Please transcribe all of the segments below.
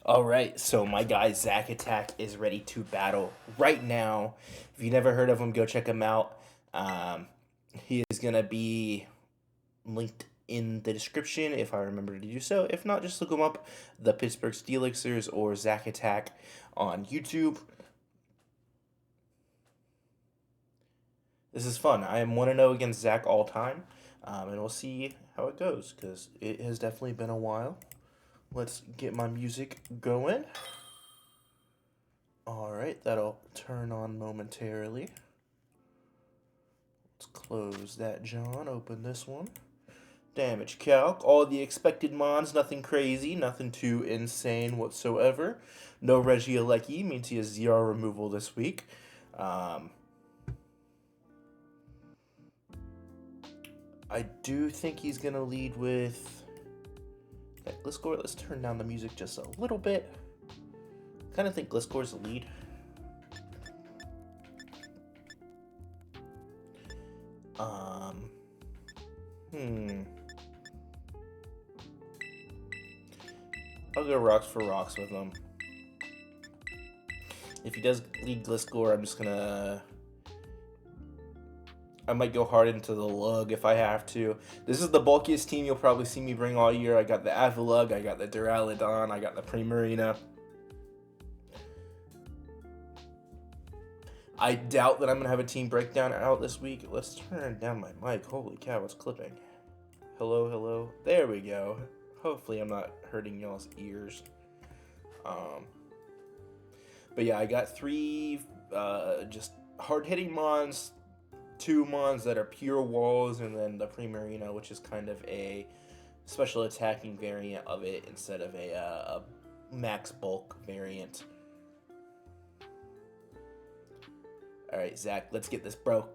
Alright, so my guy Zack Attack is ready to battle right now. If you never heard of him, go check him out. Um, he is going to be linked in the description if I remember to do so. If not, just look him up, the Pittsburgh Steelixers or Zack Attack on YouTube. This is fun. I am 1-0 against Zack all time, and we'll see how it goes because it has definitely been a while. Let's get my music going. Alright, that'll turn on momentarily. Let's close that, John. Open this one. Damage calc. All the expected mons. Nothing crazy. Nothing too insane whatsoever. No Regieleki. Means he has 0 removal this week. I do think he's going to lead with... Okay, Gliscor. Let's turn down the music just a little bit. Kind of think Gliscor's the lead. I'll go rocks for rocks with him. If he does lead Gliscor, I'm just gonna... I might go hard into the lug if I have to. This is the bulkiest team you'll probably see me bring all year. I got the Avalugg, I got the Duraludon, I got the Primarina. I doubt that I'm going to have a team breakdown out this week. Let's turn down my mic. Holy cow, it's clipping. Hello, hello. There we go. Hopefully I'm not hurting y'all's ears. But yeah, I got 3 just hard-hitting mons, 2 mons that are pure walls, and then the Primarina, which is kind of a special attacking variant of it instead of a max bulk variant. Alright, Zach, let's get this, bro.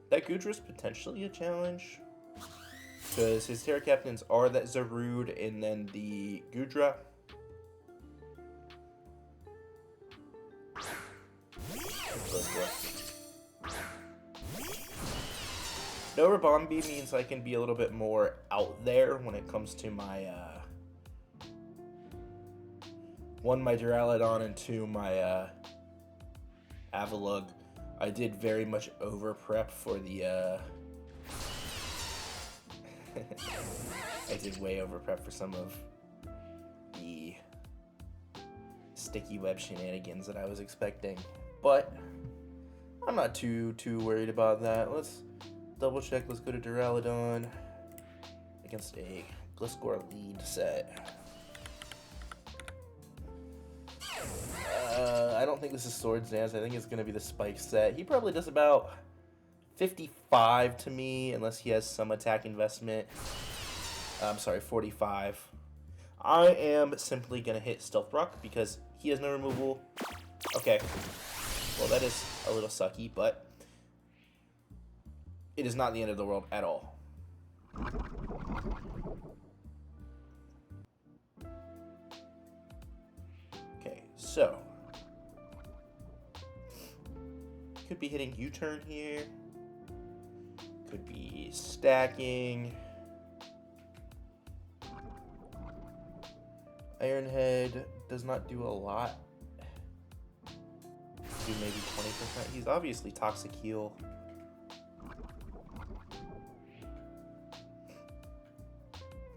That Goodra's potentially a challenge, because his Terra Captains are that Zarude and then the Goodra. Let's go. No Rabombi means I can be a little bit more out there when it comes to my, 1, my Duraludon, and 2, my Avalugg. I did very much over prep for the I did way over prep for some of the sticky web shenanigans that I was expecting, but I'm not too worried about that. Let's double check. Let's go to Duraludon against a Gliscor lead set. I don't think this is Swords Dance. I think it's going to be the Spike set. He probably does about 55 to me, unless he has some attack investment. I'm sorry, 45. I am simply going to hit Stealth Rock because he has no removal. Okay. Well, that is a little sucky, but it is not the end of the world at all. Okay, so could be hitting U-turn here. Could be stacking. Iron Head does not do a lot. Do maybe 20%. He's obviously Toxic Heal.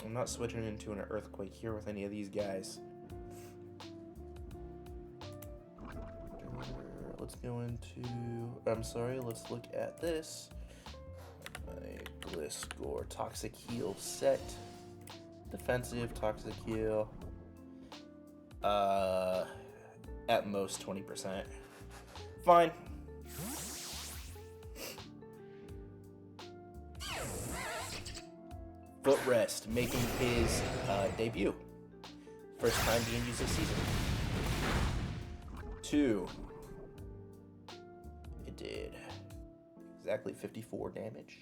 I'm not switching into an Earthquake here with any of these guys. Let's go into... I'm sorry, let's look at this. My Gliscor Toxic Heal set. Defensive Toxic Heal. At most 20%. Fine. Footrest making his debut. First time being used this season. 2. It did exactly 54 damage.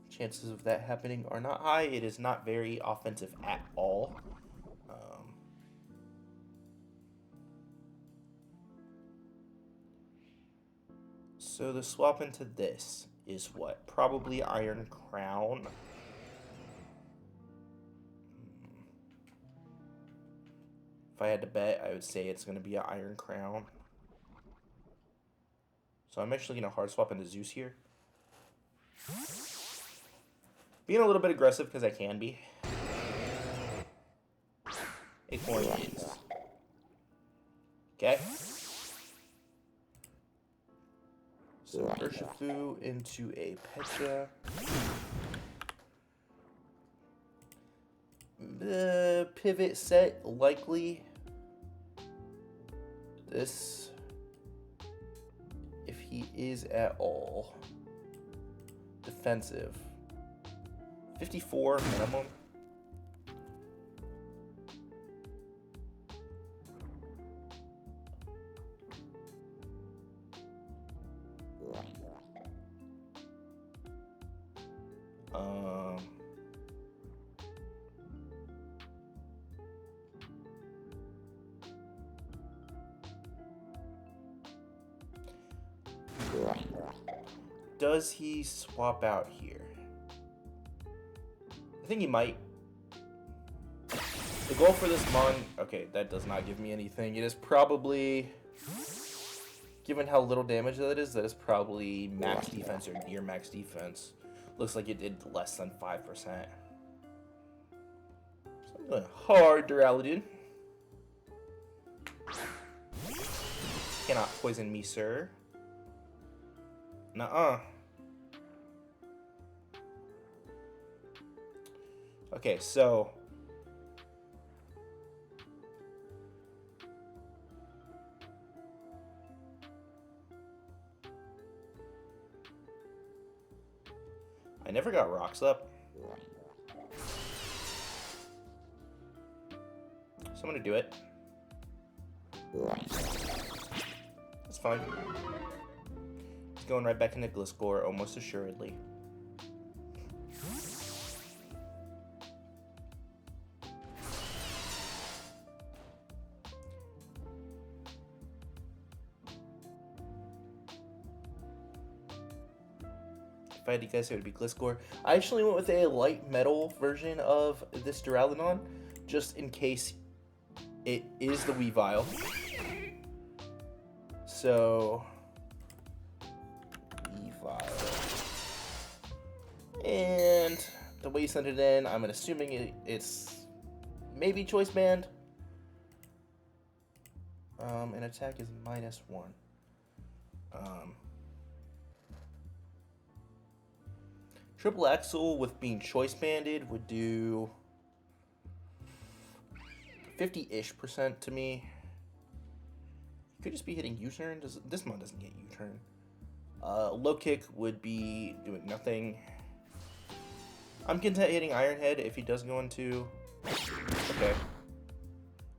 Chances of that happening are not high. It is not very offensive at all. So the swap into this is what? Probably Iron Crown. If I had to bet, I would say it's going to be an Iron Crown. So I'm actually going to hard swap into Zeus here. Being a little bit aggressive because I can be. Acorn is. Okay. So Urshifu into a Pecha. The pivot set likely. This, if he is at all defensive, 54 minimum. Does he swap out here? I think he might. The goal for this Mon... Okay, that does not give me anything. It is probably... Given how little damage that is probably max defense or near max defense. Looks like it did less than 5%. So I'm going hard Duraludon. Cannot poison me, sir. Nuh-uh. Okay, so... I never got rocks up. So I'm gonna do it. That's fine. He's going right back into Gliscor, almost assuredly. If I had to guess, it would be Gliscor. I actually went with a light metal version of this Duraludon, just in case it is the Weavile. So, Weavile. And the way you sent it in, I'm assuming it's maybe Choice Band. And attack is -1. Triple Axel with being choice banded would do 50-ish% to me. You could just be hitting U-turn. This mod doesn't get U-turn. Low kick would be doing nothing. I'm content hitting Iron Head if he does go into... Okay.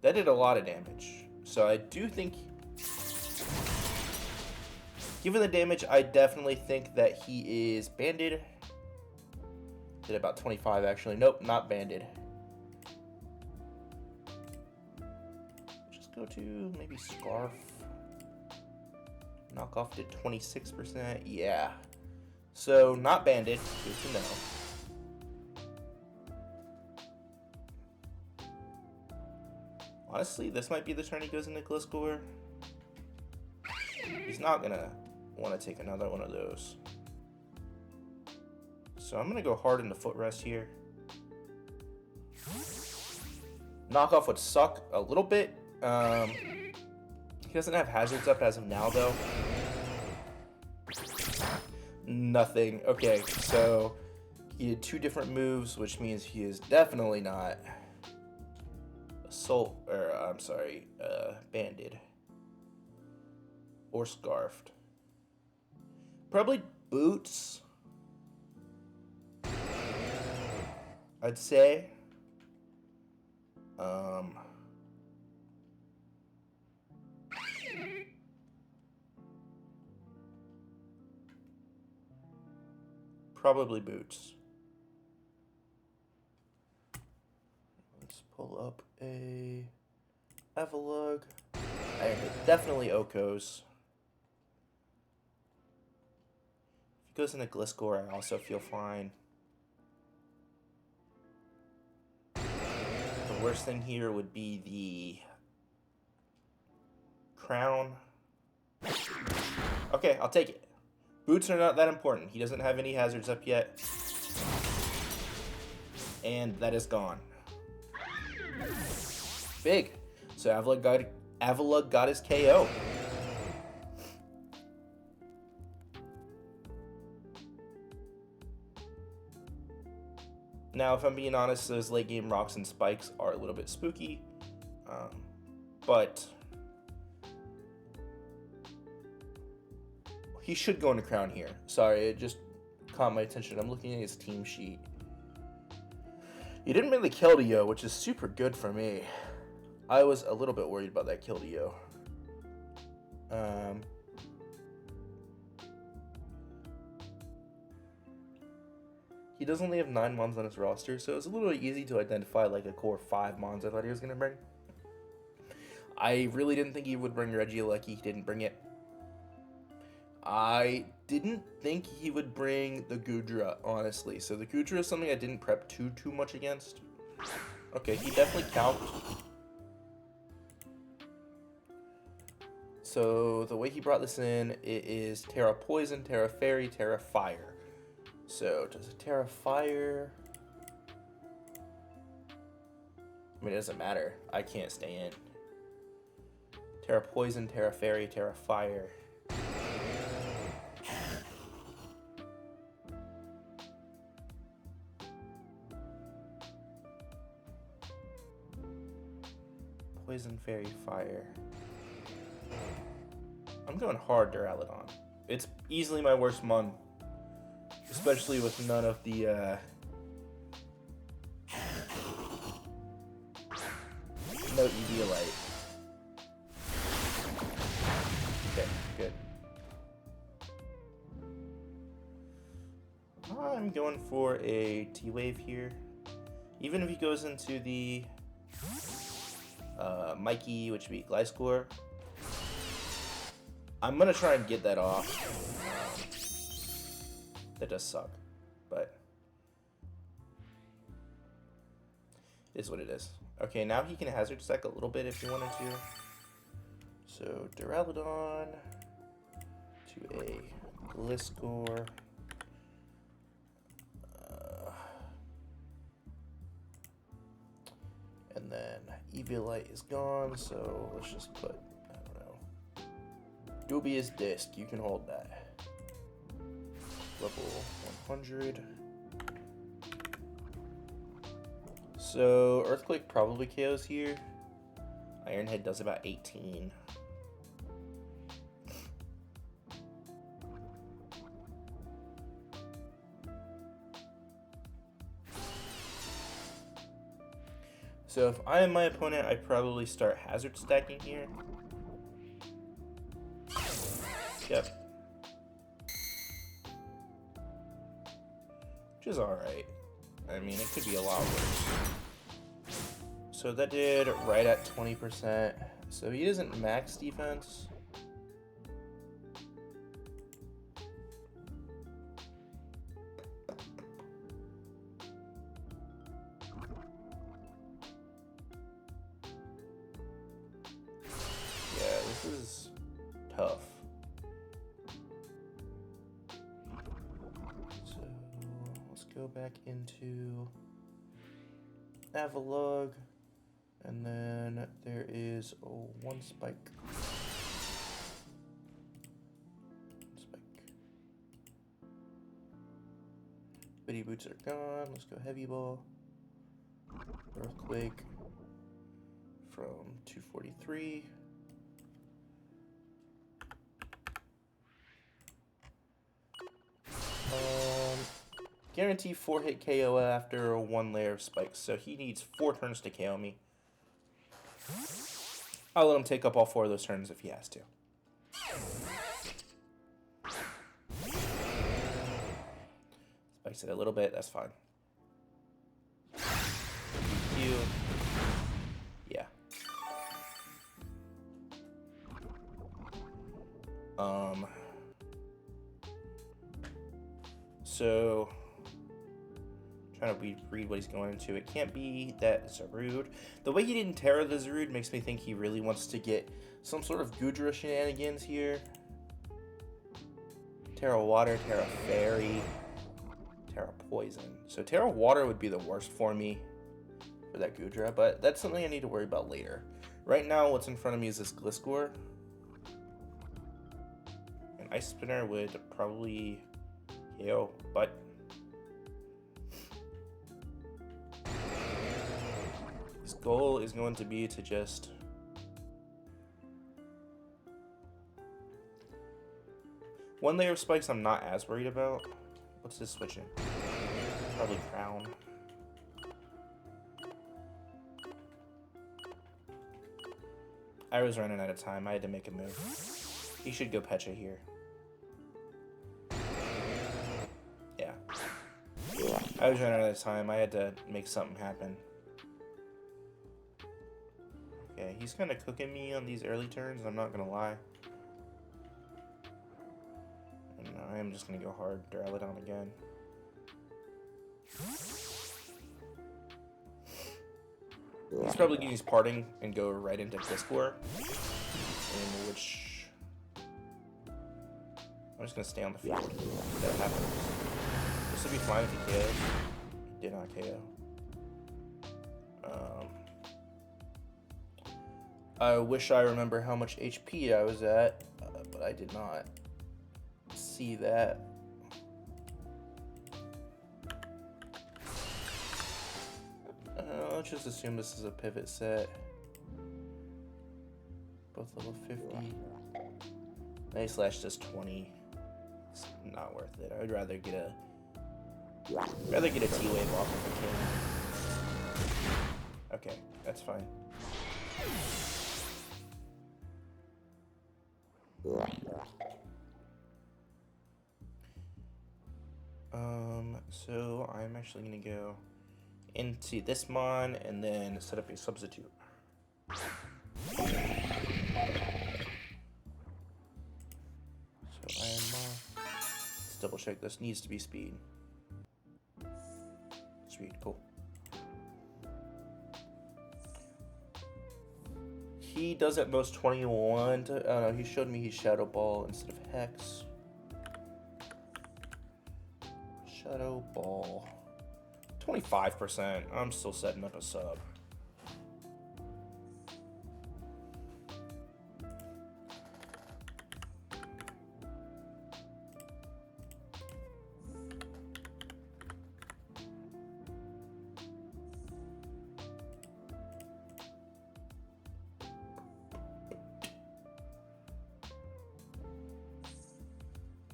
That did a lot of damage. So I do think... Given the damage, I definitely think that he is banded. Did about 25 actually. Nope, not banded. Just go to maybe Scarf. Knockoff did 26%. Yeah. So not banded. Good to know. Honestly, this might be the turn he goes into Gliscor. He's not gonna want to take another one of those. So I'm going to go hard into Footrest here. Knockoff would suck a little bit. He doesn't have hazards up as of now, though. Nothing. Okay, so he did 2 different moves, which means he is definitely not banded. Or scarfed. Probably boots. I'd say. Probably boots. Let's pull up a Evolug. Definitely Okos. If he goes into Gliscor, I also feel fine. The worst thing here would be crown. Okay, I'll take it. Boots are not that important. He doesn't have any hazards up yet. And that is gone. Big. So Avila got his KO. Now, if I'm being honest, those late game rocks and spikes are a little bit spooky. But he should go into crown here. Sorry, it just caught my attention. I'm looking at his team sheet. He didn't bring the Keldeo, which is super good for me. I was a little bit worried about that Keldeo. He does only have 9 mons on his roster, so it's a little easy to identify like a core 5 mons I thought he was going to bring. I really didn't think he would bring Regieleki. He didn't bring it. I didn't think he would bring the Goodra, honestly. So the Goodra is something I didn't prep too much against. Okay, he definitely counts. So the way he brought this in, it is Terra Poison, Terra Fairy, Terra Fire. So does a Terra Fire... I mean, it doesn't matter. I can't stay in. Terra Poison, Terra Fairy, Terra Fire. Poison, Fairy, Fire. I'm going hard Duraludon. It's easily my worst mon. Especially with none of the, no Eviolite. Okay, good. I'm going for a T-Wave here. Even if he goes into the Mikey, which would be Gliscor, I'm going to try and get that off. That does suck, but it is what it is. Okay, now he can hazard stack a little bit if he wanted to. So Duraludon to a Gliscor. And then Eviolite is gone, so let's just put, I don't know, Dubious Disc, you can hold that. Level 100. So Earthquake probably KOs here. Iron Head does about 18. So if I am my opponent, I probably start hazard stacking here. Yep. Which is alright. I mean, it could be a lot worse. So that did right at 20%. So he isn't max defense. Yeah, this is tough. Go back into Avalugg, and then there is one spike. Bitty Boots are gone. Let's go Heavy Ball. Earthquake from 243. Guarantee 4-hit KO after 1 layer of spikes, so he needs 4 turns to KO me. I'll let him take up all 4 of those turns if he has to. Spikes it a little bit, that's fine. You. Yeah. So trying to read what he's going into. It can't be that Zarude. The way he didn't Terra the Zarude makes me think he really wants to get some sort of Gudra shenanigans here. Terra Water, Terra Fairy, Terra Poison. So Terra Water would be the worst for me for that Gudra, but that's something I need to worry about later. Right now, what's in front of me is this Gliscor. An Ice Spinner would probably KO, but his goal is going to be to just one layer of spikes I'm not as worried about. What's this switching? Probably Crown. I was running out of time. I had to make a move. He should go Pecha here. Yeah. I was running out of time. I had to make something happen. Okay, he's kind of cooking me on these early turns, I'm not going to lie. And I am just going to go hard, Duraludon again. He's probably going to use Parting and go right into Gliscor, in which I'm just going to stay on the field. That happens. This would be fine if he KO'd. He did not KO. I wish I remember how much HP I was at, but I did not see that. Let's just assume this is a pivot set. Both level 50. Nice Slash does 20. It's not worth it. I would rather get a T-Wave off if I can. Okay, that's fine. So I'm actually gonna go into this mon and then set up a substitute. So I am let's double check this needs to be speed. Sweet, cool. He does at most 21 to, oh no, he showed me he's Shadow Ball instead of Hex. Shadow Ball. 25%. I'm still setting up a sub.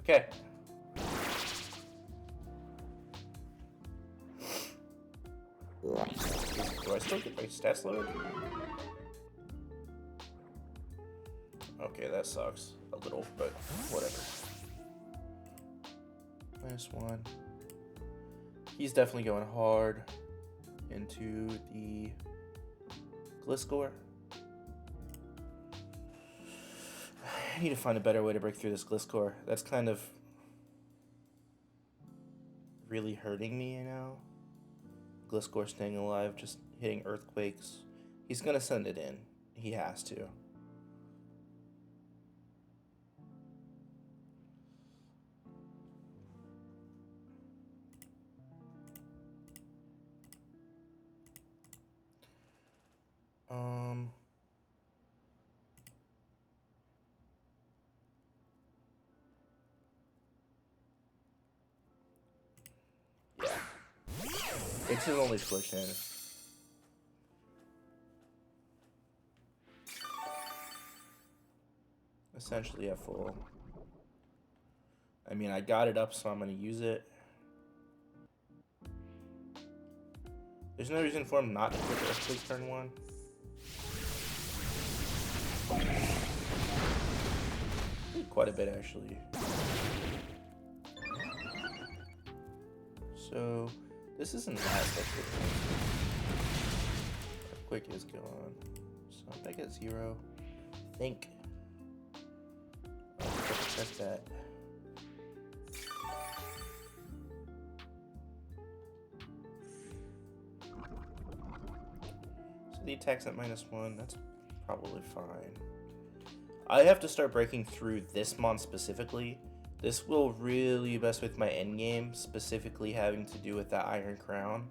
Okay. Do I still get my stats loaded? Okay, that sucks a little, but whatever. -1. He's definitely going hard into the Gliscor. I need to find a better way to break through this Gliscor. That's kind of really hurting me, you know? Gliscor staying alive, just hitting earthquakes. He's gonna send it in. He has to. Yeah. It's his only switch in. Essentially at full. I mean, I got it up, so I'm gonna use it. There's no reason for him not to put the Earthquake turn 1. Quite a bit, actually. So, this isn't that special. Earthquake is gone. So, if I get 0, I think. I'll check that. the attack's at -1. That's probably fine. I have to start breaking through this mon specifically. This will really mess with my endgame, specifically having to do with that Iron Crown.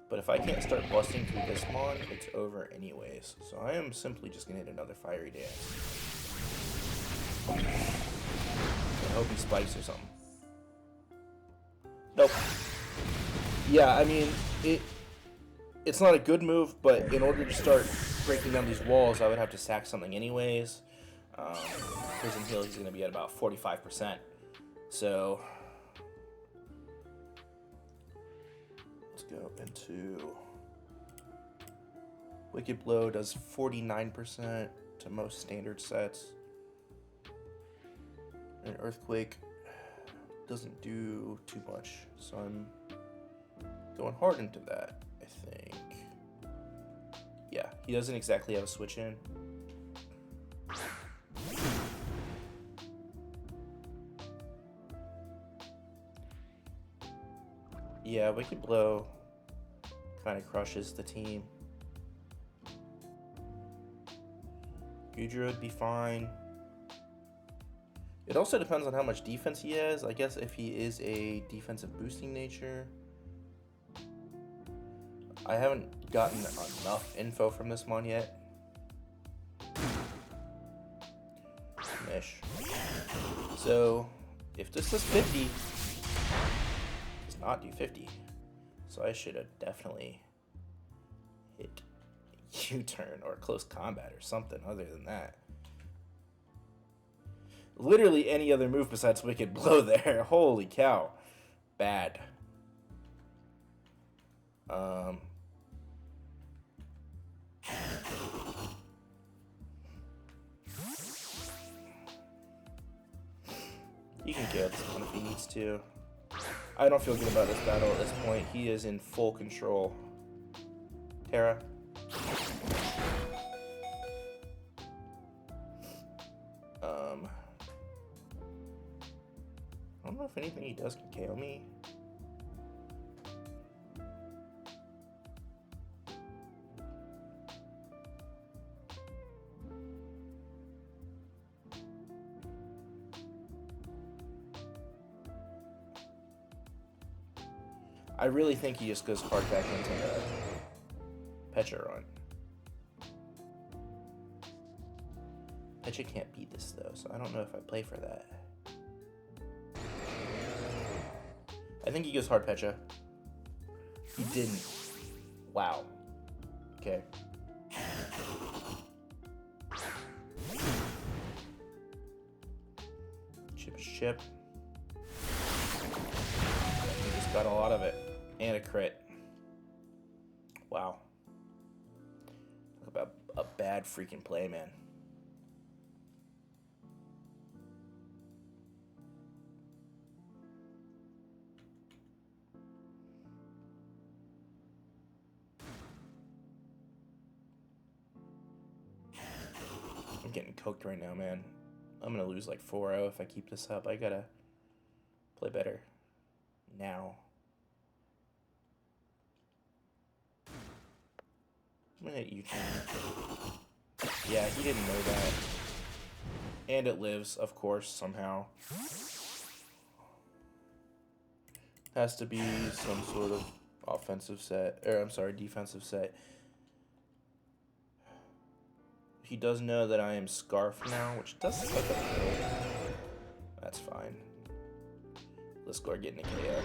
But if I can't start busting through this mon, it's over anyways. So I am simply just going to hit another Fiery Dance. I hope he spikes or something. Nope. Yeah, I mean, it's not a good move, but in order to start breaking down these walls, I would have to sack something anyways. Prison heal, he's going to be at about 45%. So let's go into Wicked Blow. Does 49% to most standard sets. And Earthquake doesn't do too much, so I'm going hard into that, I think. Yeah, he doesn't exactly have a switch in. Yeah, Wicked Blow kind of crushes the team. Gudra would be fine. It also depends on how much defense he has. I guess if he is a defensive boosting nature. I haven't gotten enough info from this mon yet. Mish. So, if this is 50, it does not do 50. So I should have definitely hit U-turn or close combat or something other than that. Literally any other move besides Wicked Blow there. Holy cow. Bad. He can kill this one if he needs to. I don't feel good about this battle at this point. He is in full control. Terra. I don't know if anything he does can KO me. I really think he just goes hard back into the Pecha run. Pecha can't beat this though, so I don't know if I play for that. I think he goes hard Pecha. He didn't. Wow. Okay. Chip is chip. He just got a lot of it. And a crit. Wow. Talk about a bad freaking play, man. I'm getting cooked right now, man. I'm gonna lose like 4-0 if I keep this up. I gotta play better now. I'm gonna hit U-turn. Yeah, he didn't know that. And it lives, of course, somehow. Has to be some sort of offensive set, or I'm sorry, defensive set. He does know that I am Scarf now, which does suck a little. That's fine. Let's go getting a KO.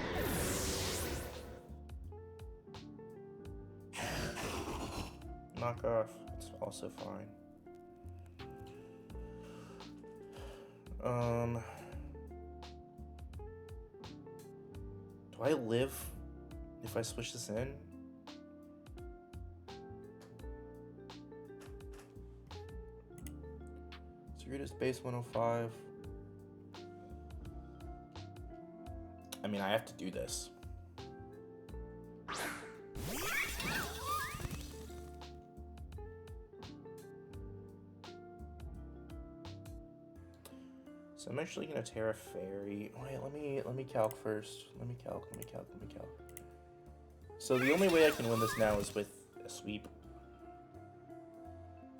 Knock off. It's also fine. Do I live if I switch this in? Cerritos base 105. I mean, I have to do this. So I'm actually gonna Terra Fairy. Wait, let me calc first. Let me calc. So the only way I can win this now is with a sweep.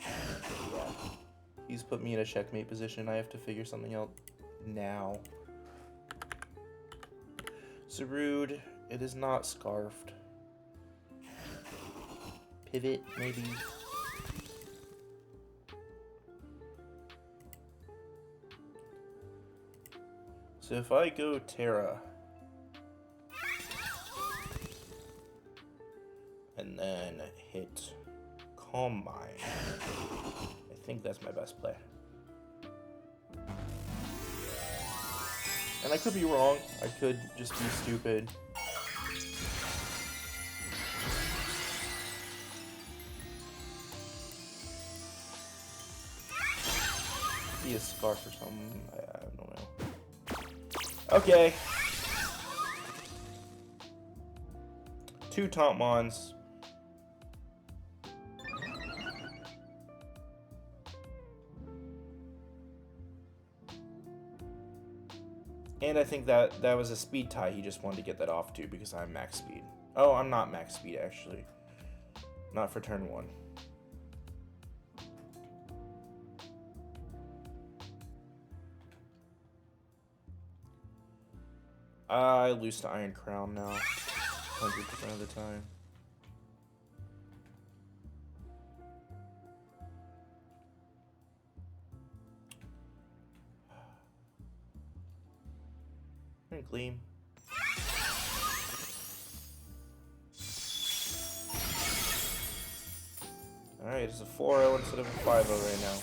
Yeah. He's put me in a checkmate position. I have to figure something out now. Zarude, it is not scarfed. Pivot, maybe. So if I go Terra, and then hit Calm Mind, I think that's my best play. And I could be wrong. I could just be stupid. Be a scarf or something. I don't know. Okay. 2 Tauntmons. And I think that was a speed tie. He just wanted to get that off too because I'm max speed. Oh, I'm not max speed actually. Not for turn 1. I lose to Iron Crown now. 100% of the time. And Gleam. Alright, it's a 4-0 instead of a 5-0 right now.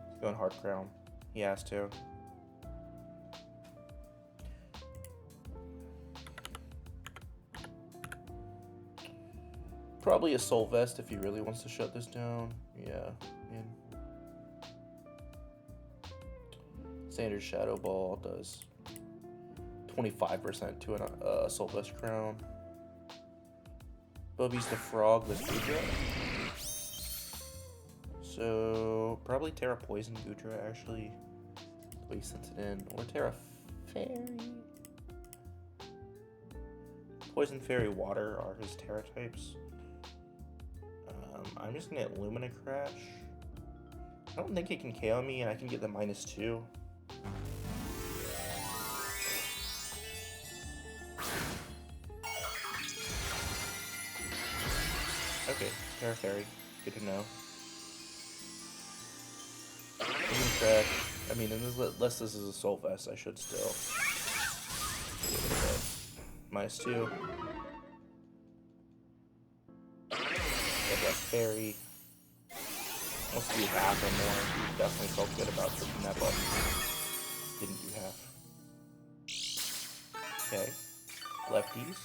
He's going Hard Crown. He has to. Probably a Soul Vest if he really wants to shut this down. Yeah, man. Standard Shadow Ball does 25% to a Soul Vest Crown. Bubby's the Frog with Gudra. So, probably Terra Poison Gudra, actually. The way he sends it in. Or Terra Fairy. Poison Fairy Water are his Terra types. I'm just gonna get Lumina Crash. I don't think it can KO me, and I can get the -2. Okay, Terra Fairy. Good to know. Lumina Crash. I mean, unless this is a Soul Vest, I should still get rid of it. -2. That Fairy. Let's do half or more. You definitely felt good about clicking that button. Didn't do half. Okay. Lefties.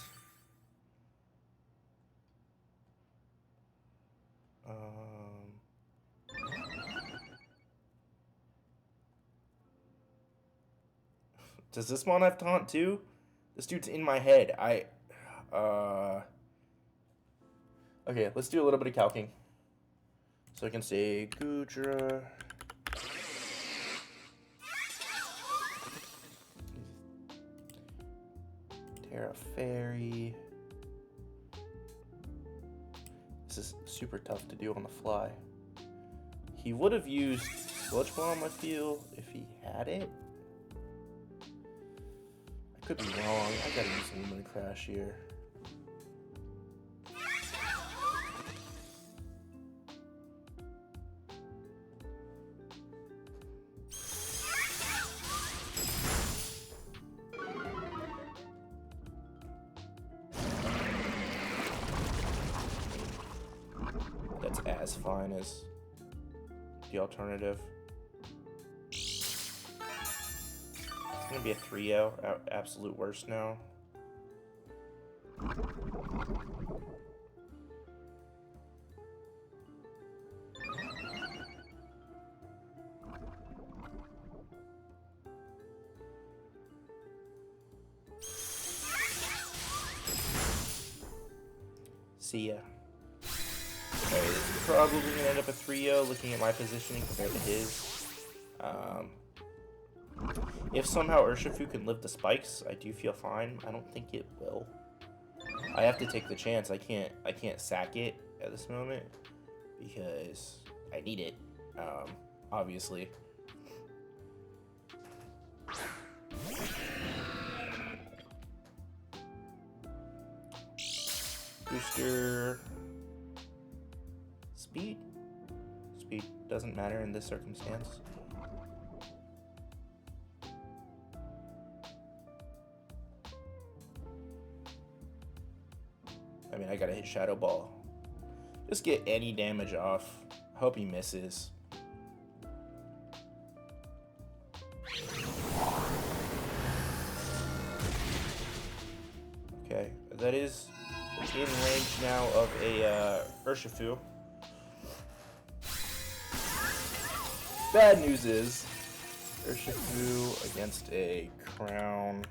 Does this one have taunt too? This dude's in my head. Okay, let's do a little bit of calking. So I can say Gudra. Terra Fairy. This is super tough to do on the fly. He would have used Sludge Bomb, I feel, if he had it. I could be wrong. I gotta use Lumina Crash here. That's as fine as the alternative. It's gonna be a 3-0, absolute worst now. See ya. Okay, this is probably going to end up a 3-0 looking at my positioning compared to his. If somehow Urshifu can live the spikes, I do feel fine. I don't think it will. I have to take the chance. I can't sack it at this moment because I need it, obviously. Booster. Speed? Speed doesn't matter in this circumstance. I mean, I gotta hit Shadow Ball. Just get any damage off. Hope he misses. Okay, that is in range now of a Urshifu. Bad news is Urshifu against a Crown.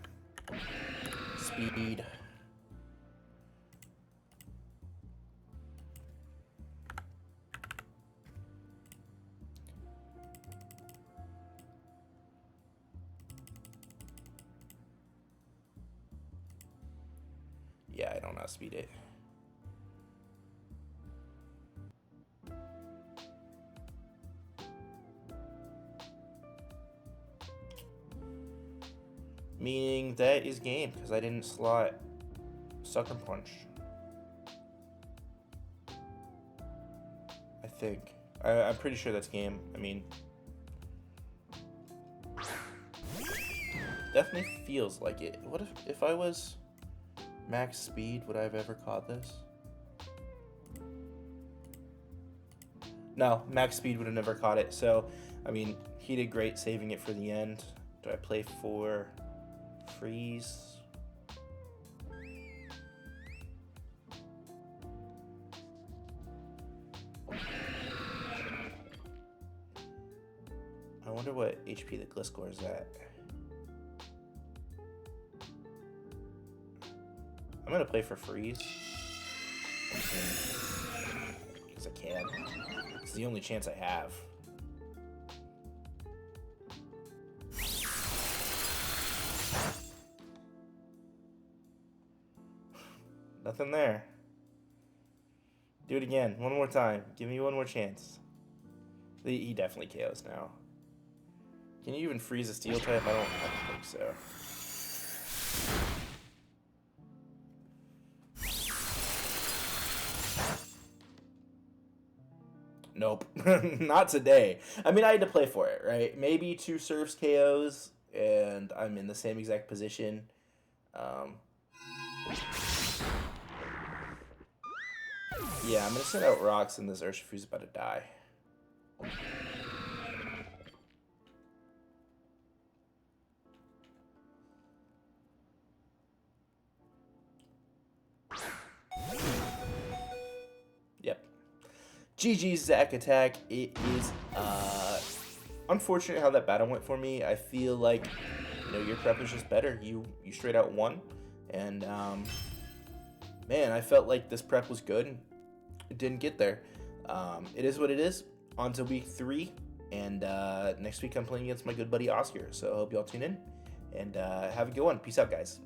Speed. Yeah, I don't outspeed it. Meaning that is game, because I didn't slot Sucker Punch. I think. I'm pretty sure that's game. I mean, definitely feels like it. What if I was max speed, would I have ever caught this? No, max speed would have never caught it. So, I mean, he did great saving it for the end. Do I play for freeze? I wonder what HP the Gliscor is at. I'm gonna play for freeze. Because I can. It's the only chance I have. Nothing there. Do it again. One more time. Give me one more chance. He definitely KOs now. Can you even freeze a steel type? I don't think so. Nope. Not today. I mean, I had to play for it, right? Maybe 2 serves KOs, and I'm in the same exact position. Yeah, I'm going to send out rocks, and this Urshifu's about to die. Yep. GG's Zack attack. It is unfortunate how that battle went for me. I feel like, your prep was just better. You straight out won. And, man, I felt like this prep was good. It didn't get there. It is what it is. On to week 3. And next week I'm playing against my good buddy Oscar. So I hope y'all tune in. And have a good one. Peace out, guys.